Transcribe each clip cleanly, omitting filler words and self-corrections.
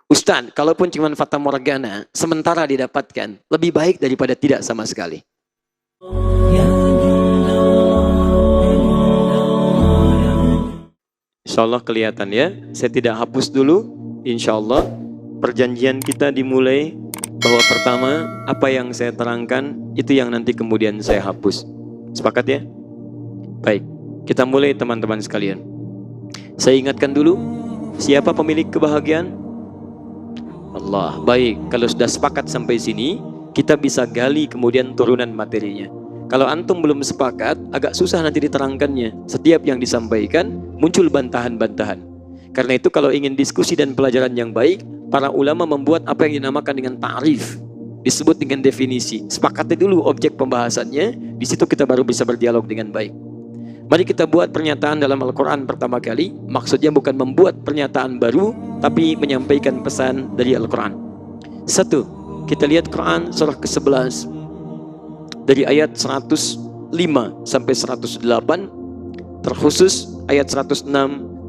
Ustaz, kalaupun cuma fata morgana, sementara didapatkan, lebih baik daripada tidak sama sekali. Insya Allah kelihatan ya. Saya tidak hapus dulu. Insya Allah perjanjian kita dimulai bahwa pertama apa yang saya terangkan itu yang nanti kemudian saya hapus. Sepakat ya? Baik, kita mulai teman-teman sekalian. Saya ingatkan dulu, siapa pemilik kebahagiaan? Allah. Baik, kalau sudah sepakat sampai sini, kita bisa gali kemudian turunan materinya. Kalau antum belum sepakat, agak susah nanti diterangkannya. Setiap yang disampaikan muncul bantahan-bantahan. Karena itu kalau ingin diskusi dan pelajaran yang baik, para ulama membuat apa yang dinamakan dengan ta'rif, disebut dengan definisi. Sepakati dulu objek pembahasannya, di situ kita baru bisa berdialog dengan baik. Mari kita buat pernyataan dalam Al-Quran pertama kali. Maksudnya bukan membuat pernyataan baru, tapi menyampaikan pesan dari Al-Quran. Satu, kita lihat Quran surah ke-11 dari ayat 105 sampai 108, terkhusus ayat 106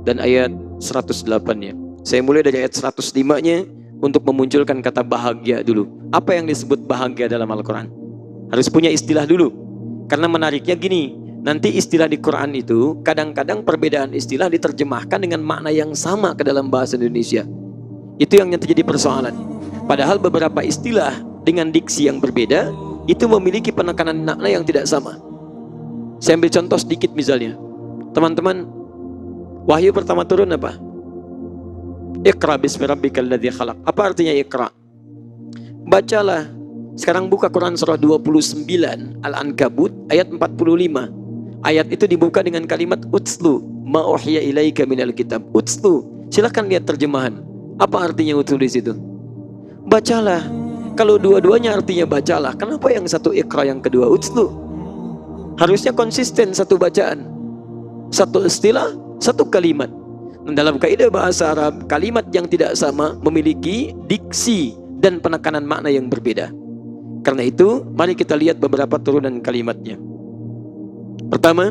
dan ayat 108-nya. Saya mulai dari ayat 105-nya untuk memunculkan kata bahagia dulu. Apa yang disebut bahagia dalam Al-Quran? Harus punya istilah dulu. Karena menariknya gini, nanti istilah di Quran itu kadang-kadang perbedaan istilah diterjemahkan dengan makna yang sama ke dalam bahasa Indonesia. Itu yang terjadi persoalan. Padahal beberapa istilah dengan diksi yang berbeda itu memiliki penekanan makna yang tidak sama. Saya ambil contoh sedikit misalnya. Teman-teman, wahyu pertama turun apa? Iqra bismi rabbikal ladzi khalaq. Apa artinya Iqra? Bacalah. Sekarang buka Quran surah 29 Al-Ankabut ayat 45. Ayat itu dibuka dengan kalimat utslu ma uhiya ilaika minal kitab. Utslu. Silakan lihat terjemahan. Apa artinya utslu di situ? Bacalah. Kalau dua-duanya artinya bacalah, kenapa yang satu Iqra, yang kedua utslu? Harusnya konsisten satu bacaan, satu istilah, satu kalimat. Dan dalam kaidah bahasa Arab, kalimat yang tidak sama memiliki diksi dan penekanan makna yang berbeda. Karena itu, mari kita lihat beberapa turunan kalimatnya. Pertama,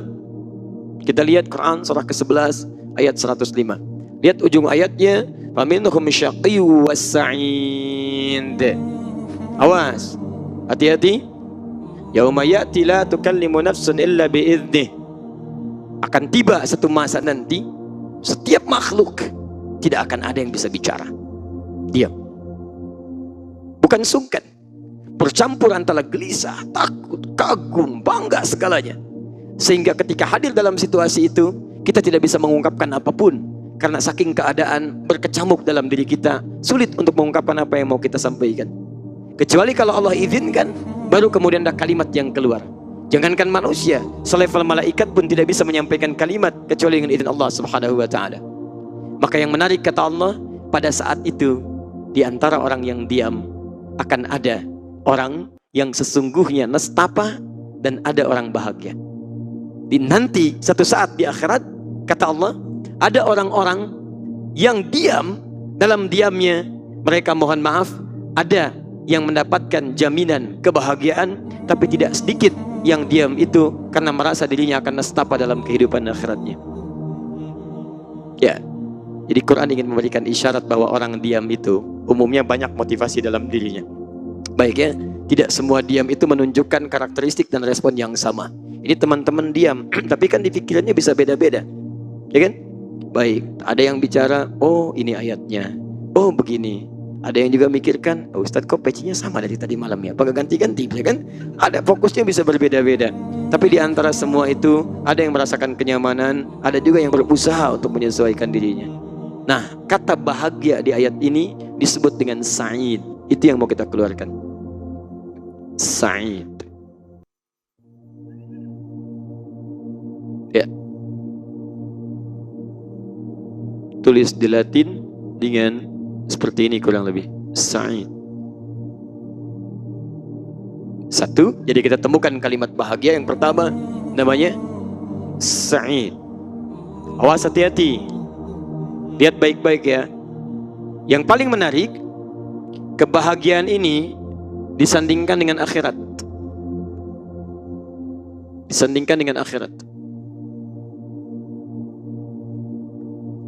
kita lihat Quran surah ke-11 ayat 105. Lihat ujung ayatnya, faminhum syaqiyyu was-sa'id. Awas, hati-hati. Yauma ya'ti la tukallimu nafsun illa bi'idnih. Akan tiba satu masa nanti, setiap makhluk tidak akan ada yang bisa bicara. Diam. Bukan sungkan. Bercampur antara gelisah, takut, kagum, bangga segalanya. Sehingga ketika hadir dalam situasi itu, kita tidak bisa mengungkapkan apapun. Karena saking keadaan berkecamuk dalam diri kita, sulit untuk mengungkapkan apa yang mau kita sampaikan. Kecuali kalau Allah izinkan, baru kemudian ada kalimat yang keluar. Jangankan manusia, selevel malaikat pun tidak bisa menyampaikan kalimat kecuali dengan izin Allah Subhanahu wa ta'ala. Maka yang menarik kata Allah, pada saat itu di antara orang yang diam akan ada orang yang sesungguhnya nestapa dan ada orang bahagia. Di nanti satu saat di akhirat, kata Allah, ada orang-orang yang diam, dalam diamnya mereka mohon maaf, ada yang mendapatkan jaminan kebahagiaan, tapi tidak sedikit yang diam itu karena merasa dirinya akan nestapa dalam kehidupan akhiratnya. Ya, jadi Quran ingin memberikan isyarat bahwa orang diam itu umumnya banyak motivasi dalam dirinya. Baik ya, tidak semua diam itu menunjukkan karakteristik dan respon yang sama. Ini teman-teman diam, tapi kan di pikirannya bisa beda-beda, ya kan? Baik, ada yang bicara, oh ini ayatnya, oh begini. Ada yang juga mikirkan, oh, Ustadz kok pecinya sama dari tadi malam ya? Apakah ganti-ganti, ya kan? Ada fokusnya bisa berbeda-beda. Tapi di antara semua itu, ada yang merasakan kenyamanan, ada juga yang berusaha untuk menyesuaikan dirinya. Nah, kata bahagia di ayat ini disebut dengan sa'id. Itu yang mau kita keluarkan. Sa'id. Ya. Tulis di Latin dengan seperti ini kurang lebih. Sa'id. Satu, jadi kita temukan kalimat bahagia yang pertama namanya Sa'id. Awas, hati-hati. Lihat baik-baik ya. Yang paling menarik, kebahagiaan ini disandingkan dengan akhirat. Disandingkan dengan akhirat.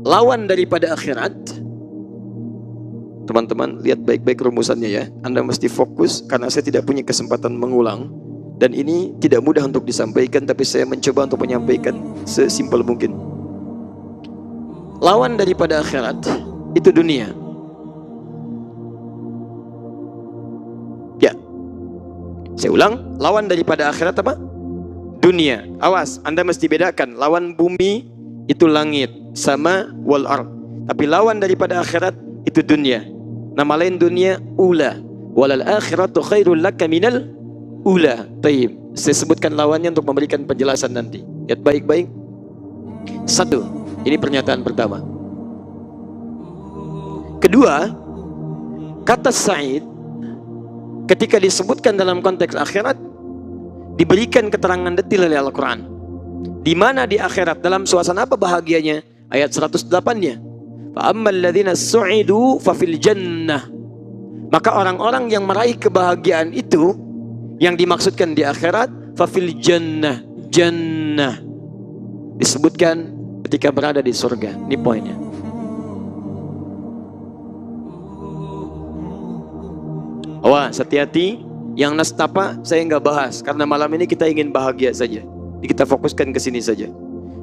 Lawan daripada akhirat Teman-teman lihat baik-baik rumusannya ya. Anda mesti fokus karena saya tidak punya kesempatan mengulang. Dan ini tidak mudah untuk disampaikan, tapi saya mencoba untuk menyampaikan sesimpel mungkin. Lawan daripada akhirat itu dunia. Ya, saya ulang, lawan daripada akhirat apa? Dunia. Awas, Anda mesti bedakan. Lawan bumi itu langit, sama wal ard. Tapi lawan daripada akhirat itu dunia. Nama lain dunia ula. Walal akhiratu khairul laka minal ula. Taib. Saya sebutkan lawannya untuk memberikan penjelasan nanti. Lihat baik-baik. Satu, ini pernyataan pertama. Kedua, kata Sa'id ketika disebutkan dalam konteks akhirat diberikan keterangan detil oleh Al-Quran. Di mana di akhirat, dalam suasana apa bahagianya? Ayat 108-nya. Fa'ammal ladzina su'idu fafil jannah. Maka orang-orang yang meraih kebahagiaan itu yang dimaksudkan di akhirat, fafil jannah, jannah disebutkan ketika berada di surga. Ini poinnya. Awas, hati-hati. Yang nastapa saya nggak bahas karena malam ini kita ingin bahagia saja. Jadi kita fokuskan ke sini saja.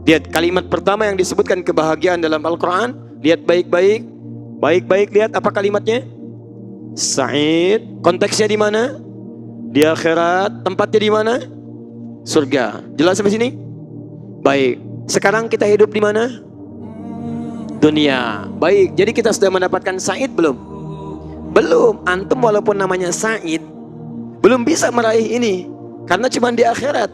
Lihat kalimat pertama yang disebutkan kebahagiaan dalam Al-Quran. Lihat baik-baik, baik-baik lihat apa kalimatnya. Sa'id. Konteksnya di mana? Di akhirat. Tempatnya di mana? Surga. Jelas sampai sini? Baik. Sekarang kita hidup di mana? Dunia. Baik. Jadi kita sudah mendapatkan Sa'id belum? Belum. Antum walaupun namanya Sa'id, belum bisa meraih ini. Karena cuma di akhirat.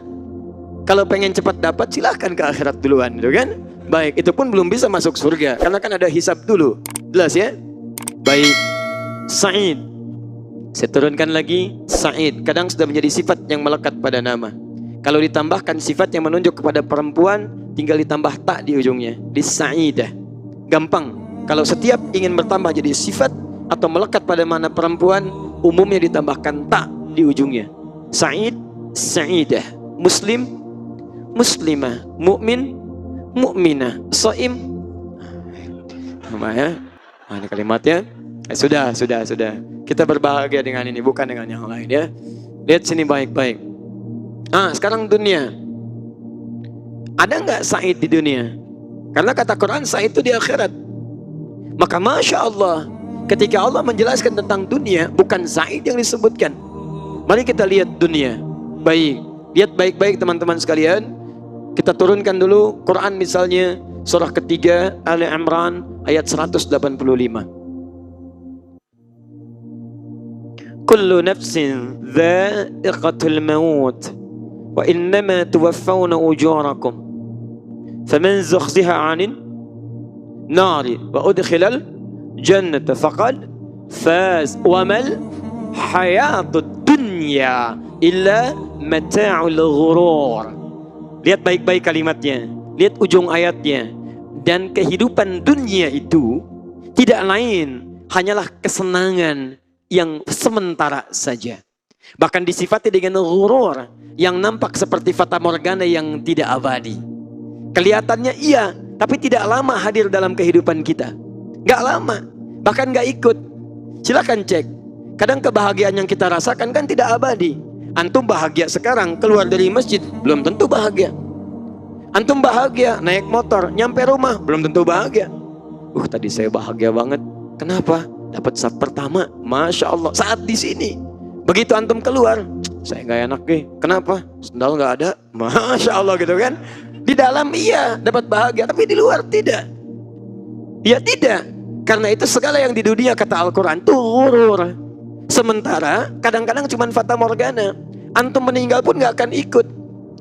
Kalau pengen cepat dapat, silahkan ke akhirat duluan. Gitu kan? Baik. Itu pun belum bisa masuk surga. Karena kan ada hisab dulu. Jelas ya? Baik. Sa'id. Saya turunkan lagi. Sa'id. Kadang sudah menjadi sifat yang melekat pada nama. Kalau ditambahkan sifat yang menunjuk kepada perempuan, tinggal ditambah tak di ujungnya. Di Sa'idah. Gampang. Kalau setiap ingin bertambah jadi sifat atau melekat pada mana perempuan, umumnya ditambahkan tak di ujungnya. Sa'id, Sa'idah. Muslim, Muslimah. Mu'min, Mu'minah. Shaim. Ya. Nah, ini kalimatnya. Sudah. Kita berbahagia dengan ini, bukan dengan yang lain ya. Lihat sini baik-baik. Sekarang dunia. Ada nggak Sa'id di dunia? Karena kata Quran Sa'id itu di akhirat. Maka Masya Allah, ketika Allah menjelaskan tentang dunia, bukan Sa'id yang disebutkan. Mari kita lihat dunia. Baik, lihat baik-baik teman-teman sekalian. Kita turunkan dulu Quran misalnya surah ketiga Ali Imran ayat 185. Kullu nafsin dha'iqatul maut wa innama tuwaffawna ujurakum faman zukhziha 'anil nari wa udkhilal jannata faqad faz wa mal hayatud dunya illa mata'ul ghurur. Lihat baik-baik kalimatnya, lihat ujung ayatnya. Dan kehidupan dunia itu tidak lain hanyalah kesenangan yang sementara saja. Bahkan disifati dengan ghurur yang nampak seperti fata morgana yang tidak abadi. Kelihatannya iya, tapi tidak lama hadir dalam kehidupan kita. Gak lama, bahkan gak ikut. Silakan cek. Kadang kebahagiaan yang kita rasakan kan tidak abadi. Antum bahagia sekarang keluar dari masjid, belum tentu bahagia. Antum bahagia naik motor, nyampe rumah, belum tentu bahagia. Tadi saya bahagia banget. Kenapa? Dapat saf pertama, Masya Allah, saat di sini. Begitu antum keluar, saya nggak enak nih. Kenapa? Sendal nggak ada, Masya Allah gitu kan. Di dalam iya dapat bahagia, tapi di luar tidak. Ya tidak. Karena itu segala yang di dunia kata Al-Quran itu ghurur. Sementara kadang-kadang cuma fata morgana. Antum meninggal pun nggak akan ikut.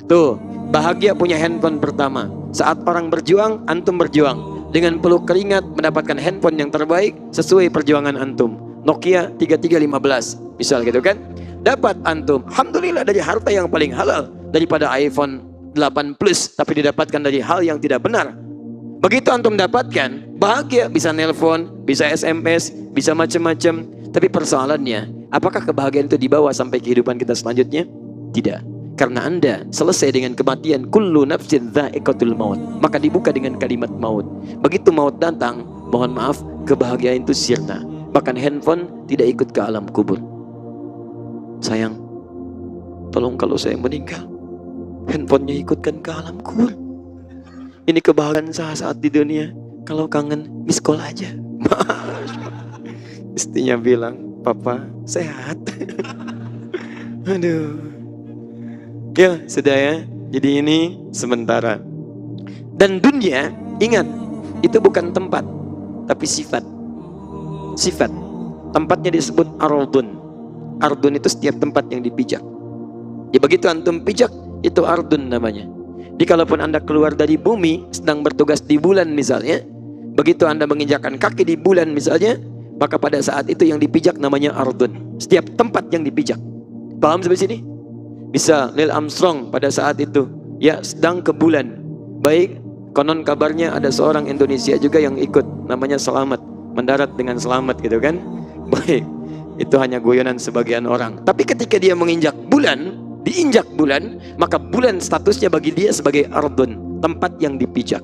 Tuh, bahagia punya handphone pertama. Saat orang berjuang, antum berjuang. Dengan peluh keringat mendapatkan handphone yang terbaik sesuai perjuangan antum. Nokia 3315 misal gitu kan. Dapat antum, alhamdulillah, dari harta yang paling halal daripada iPhone 8 Plus, tapi didapatkan dari hal yang tidak benar. Begitu antum dapatkan, bahagia, bisa nelpon, bisa SMS, bisa macam-macam. Tapi persoalannya, apakah kebahagiaan itu dibawa sampai kehidupan kita selanjutnya? Tidak. Karena Anda selesai dengan kematian, kullu nafsin dha'iqatul maut, maka dibuka dengan kalimat maut. Begitu maut datang, mohon maaf, kebahagiaan itu sirna. Bahkan handphone tidak ikut ke alam kubur. Sayang, tolong kalau saya meninggal, handphonenya ikutkan ke alam kubur. Ini kebahagiaan saat di dunia. Kalau kangen, miss call aja. Istrinya bilang, papa sehat. Aduh. Ya, sudah ya. Jadi ini sementara. Dan dunia, ingat, itu bukan tempat, tapi sifat. Sifat. Tempatnya disebut ardun. Ardun itu setiap tempat yang dipijak. Ya begitu antum pijak, itu ardun namanya. Jadi kalaupun Anda keluar dari bumi, sedang bertugas di bulan misalnya, begitu Anda menginjakkan kaki di bulan misalnya, maka pada saat itu yang dipijak namanya ardun. Setiap tempat yang dipijak. Paham sampai sini? Bisa Neil Armstrong pada saat itu, ya sedang ke bulan. Baik, konon kabarnya ada seorang Indonesia juga yang ikut, namanya Selamat, mendarat dengan selamat gitu kan. Baik, itu hanya guyonan sebagian orang. Tapi ketika dia menginjak bulan, diinjak bulan, maka bulan statusnya bagi dia sebagai ardun, tempat yang dipijak.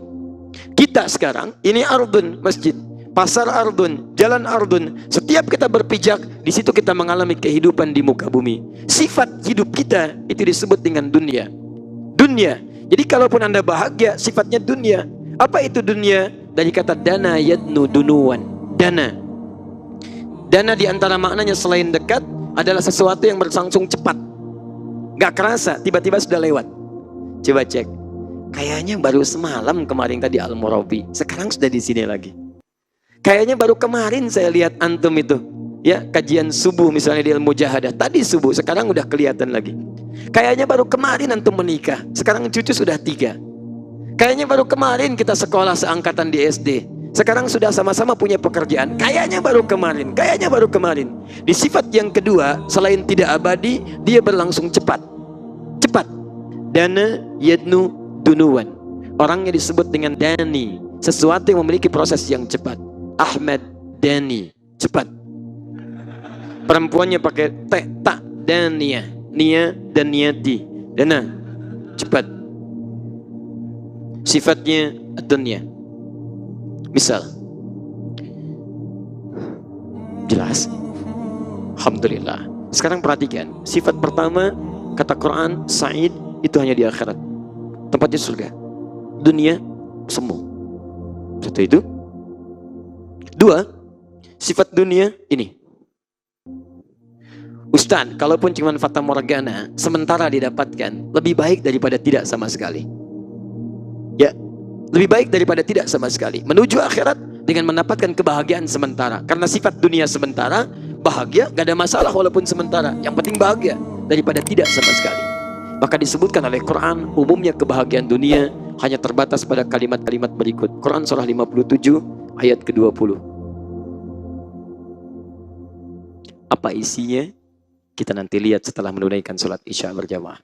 Kita sekarang, ini ardun, masjid, pasar ardun, jalan ardun. Setiap kita berpijak, di situ kita mengalami kehidupan di muka bumi. Sifat hidup kita itu disebut dengan dunia. Dunia. Jadi kalaupun Anda bahagia, sifatnya dunia. Apa itu dunia? Dari kata dana yadnu dunuan. Dana. Dana diantara maknanya selain dekat adalah sesuatu yang berlangsung cepat. Gak kerasa, tiba-tiba sudah lewat. Coba cek. Kayaknya baru semalam kemarin tadi Al-Murabi, sekarang sudah di sini lagi. Kayaknya baru kemarin saya lihat antum itu, ya kajian subuh misalnya di Al-Mujahadah. Tadi subuh, sekarang udah kelihatan lagi. Kayaknya baru kemarin antum menikah, sekarang cucu sudah 3. Kayaknya baru kemarin kita sekolah seangkatan di SD, sekarang sudah sama-sama punya pekerjaan. Kayaknya baru kemarin, kayaknya baru kemarin. Di sifat yang kedua, selain tidak abadi, dia berlangsung cepat. Cepat. Dana yadnu dunuwan. Orangnya disebut dengan dani, sesuatu yang memiliki proses yang cepat. Ahmad Dani, cepat. Perempuannya pakai te, tak, dania, nia dan niati, dana, cepat. Sifatnya dunia. Misal, jelas? Alhamdulillah. Sekarang perhatikan, sifat pertama kata Quran, Sa'id itu hanya di akhirat, tempatnya surga. Dunia semu. Satu itu. 2, sifat dunia ini. Ustaz, kalaupun cuma fata morgana, sementara didapatkan, lebih baik daripada tidak sama sekali. Ya, lebih baik daripada tidak sama sekali. Menuju akhirat dengan mendapatkan kebahagiaan sementara. Karena sifat dunia sementara, bahagia, gak ada masalah walaupun sementara. Yang penting bahagia daripada tidak sama sekali. Maka disebutkan oleh Quran, umumnya kebahagiaan dunia hanya terbatas pada kalimat-kalimat berikut. Quran surah 57 ayat ke-20. Apa isinya? Kita nanti lihat setelah menunaikan sholat Isya berjamaah.